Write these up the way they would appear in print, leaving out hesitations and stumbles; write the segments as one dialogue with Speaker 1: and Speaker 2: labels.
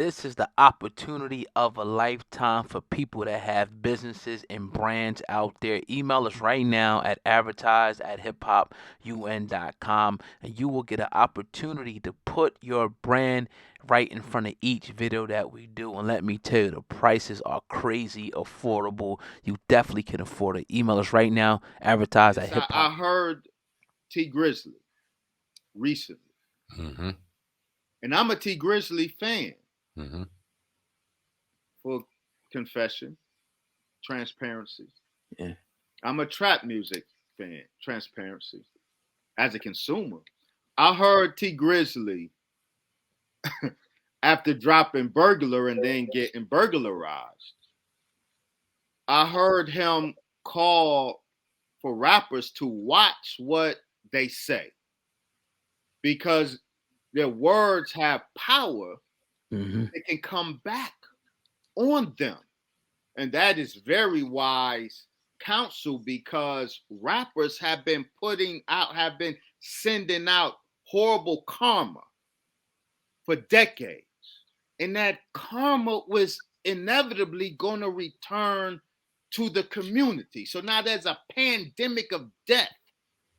Speaker 1: This is the opportunity of a lifetime for people that have businesses and brands out there. Email us right now at advertise@hiphopun.com and you will get an opportunity to put your brand right in front of each video that we do. And let me tell you, the prices are crazy affordable. You definitely can afford it. Email us right now, advertise at
Speaker 2: Yes,
Speaker 1: hip
Speaker 2: I
Speaker 1: hop.
Speaker 2: heard T Grizzly recently,
Speaker 3: Mm-hmm.
Speaker 2: and I'm a T Grizzly fan.
Speaker 3: Mm-hmm.
Speaker 2: For confession, transparency.
Speaker 1: Yeah.
Speaker 2: I'm a trap music fan, transparency. As a consumer, I heard T Grizzly after dropping Burglar and then getting burglarized. I heard him call for rappers to watch what they say because their words have power.
Speaker 1: Mm-hmm.
Speaker 2: It can come back on them. And that is very wise counsel because rappers have been sending out horrible karma for decades. And that karma was inevitably going to return to the community. So now there's a pandemic of death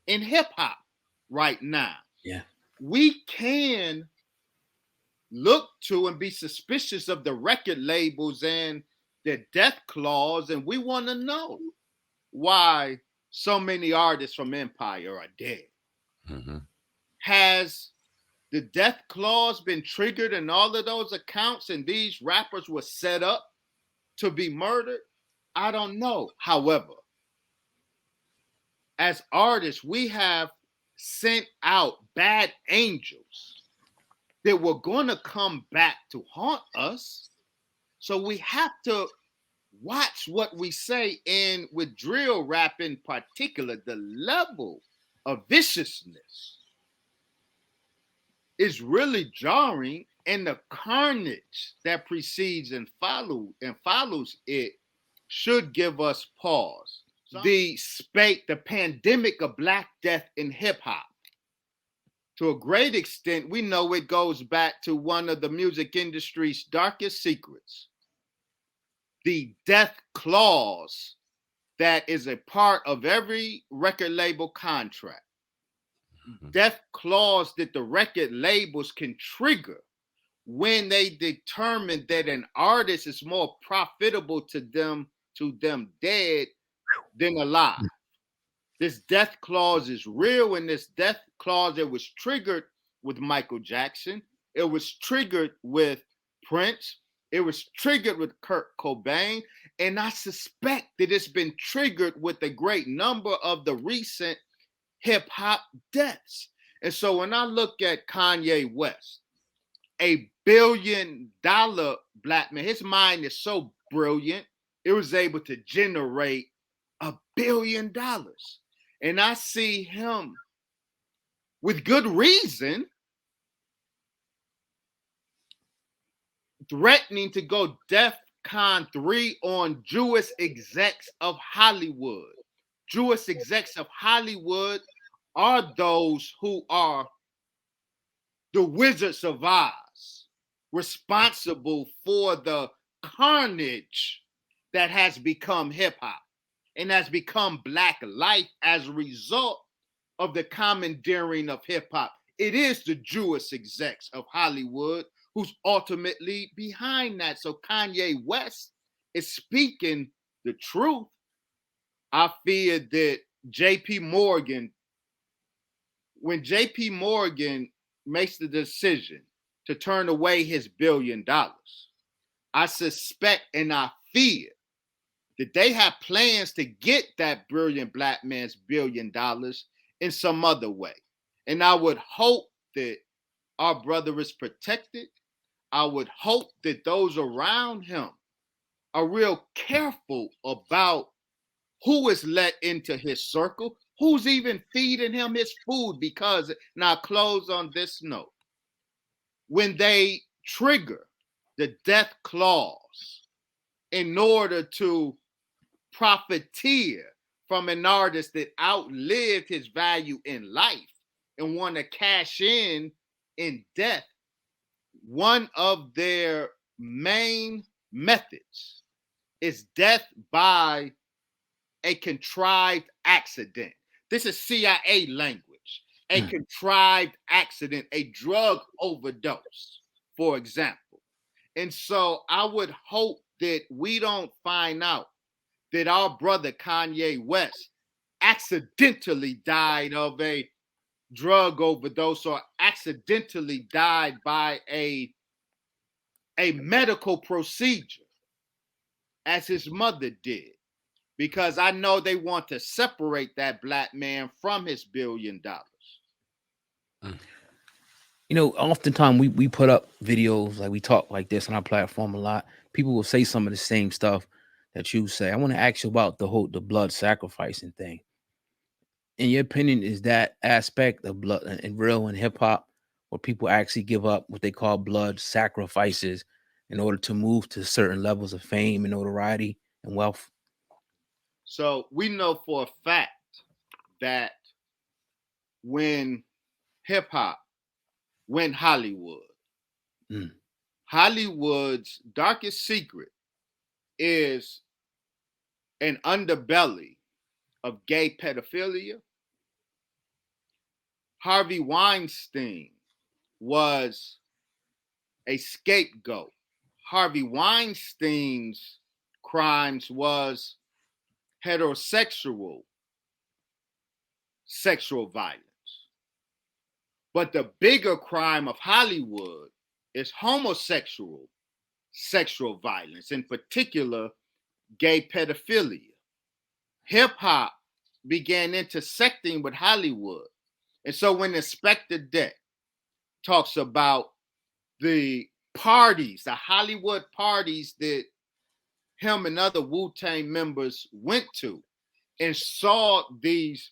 Speaker 2: in hip hop right now.
Speaker 1: Yeah.
Speaker 2: We can look to and be suspicious of the record labels and their death clause, and we want to know why so many artists from Empire are dead.
Speaker 3: Mm-hmm.
Speaker 2: Has the death clause been triggered in all of those accounts and these rappers were set up to be murdered? I don't know. However, as artists, we have sent out bad angels that were going to come back to haunt us. So we have to watch what we say. And with drill rap in particular, the level of viciousness is really jarring, and the carnage that precedes and follows it should give us pause. The pandemic of Black Death in hip hop. To a great extent, we know it goes back to one of the music industry's darkest secrets, the death clause that is a part of every record label contract. Death clause that the record labels can trigger when they determine that an artist is more profitable to them dead than alive. This death clause is real, and this death clause, it was triggered with Michael Jackson. It was triggered with Prince. It was triggered with Kurt Cobain. And I suspect that it's been triggered with a great number of the recent hip hop deaths. And so when I look at Kanye West, $1 billion Black man, his mind is so brilliant, it was able to generate $1 billion. And I see him with good reason threatening to go DEFCON 3 on Jewish execs of Hollywood. Jewish execs of Hollywood are those who are the Wizards of Oz, responsible for the carnage that has become hip hop and has become Black life as a result of the commandeering of hip hop. It is the Jewish execs of Hollywood who's ultimately behind that. So Kanye West is speaking the truth. I fear that when JP Morgan makes the decision to turn away his $1 billion, I suspect and I fear that they have plans to get that brilliant Black man's $1 billion in some other way. And I would hope that our brother is protected. I would hope that those around him are real careful about who is let into his circle, who's even feeding him his food. Because, now close on this note, when they trigger the death clause in order to profiteer from an artist that outlived his value in life and want to cash in death, one of their main methods is death by a contrived accident. This is CIA language. A contrived accident, a drug overdose, for example. And so I would hope that we don't find out that our brother Kanye West accidentally died of a drug overdose or accidentally died by a medical procedure as his mother did, because I know they want to separate that black man from his $1 billion.
Speaker 3: You know, oftentimes we put up videos, like we talk like this on our platform a lot. People will say some of the same stuff that you say. I want to ask you about the blood sacrificing thing. In your opinion, is that aspect of blood and real in hip hop where people actually give up what they call blood sacrifices in order to move to certain levels of fame and notoriety and wealth?
Speaker 2: So we know for a fact that when hip hop went Hollywood, Hollywood's darkest secret is an underbelly of gay pedophilia. Harvey Weinstein was a scapegoat. Harvey Weinstein's crimes was heterosexual sexual violence. But the bigger crime of Hollywood is homosexual sexual violence, in particular, gay pedophilia. Hip hop began intersecting with Hollywood. And so when Inspector Deck talks about the parties, the Hollywood parties that him and other Wu-Tang members went to and saw these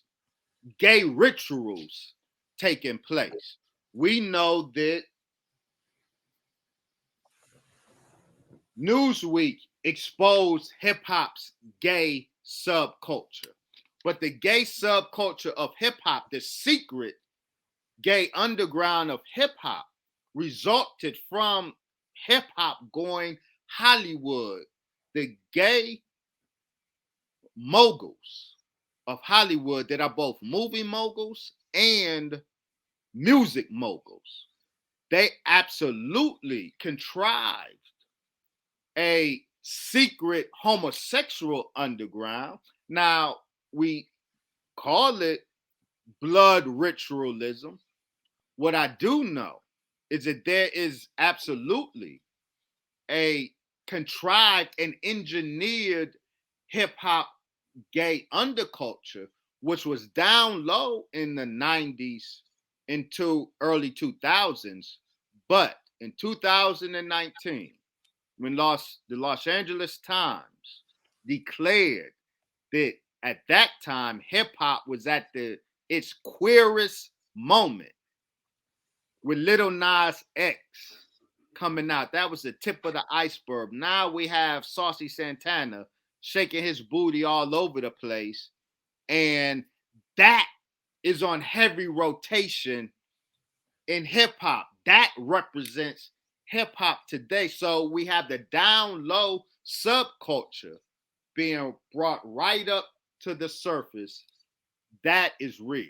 Speaker 2: gay rituals taking place, we know that Newsweek exposed hip-hop's gay subculture. But the gay subculture of hip-hop, the secret gay underground of hip-hop, resulted from hip-hop going Hollywood. The gay moguls of Hollywood that are both movie moguls and music moguls, they absolutely contrived a secret homosexual underground. Now, we call it blood ritualism. What I do know is that there is absolutely a contrived and engineered hip hop gay underculture, which was down low in the 90s into early 2000s. But in 2019, when the Los Angeles Times declared that at that time hip hop was at its queerest moment, with Lil Nas X coming out, that was the tip of the iceberg. Now we have Saucy Santana shaking his booty all over the place, and that is on heavy rotation in hip hop. That represents hip hop today. So we have the down low subculture being brought right up to the surface. That is real.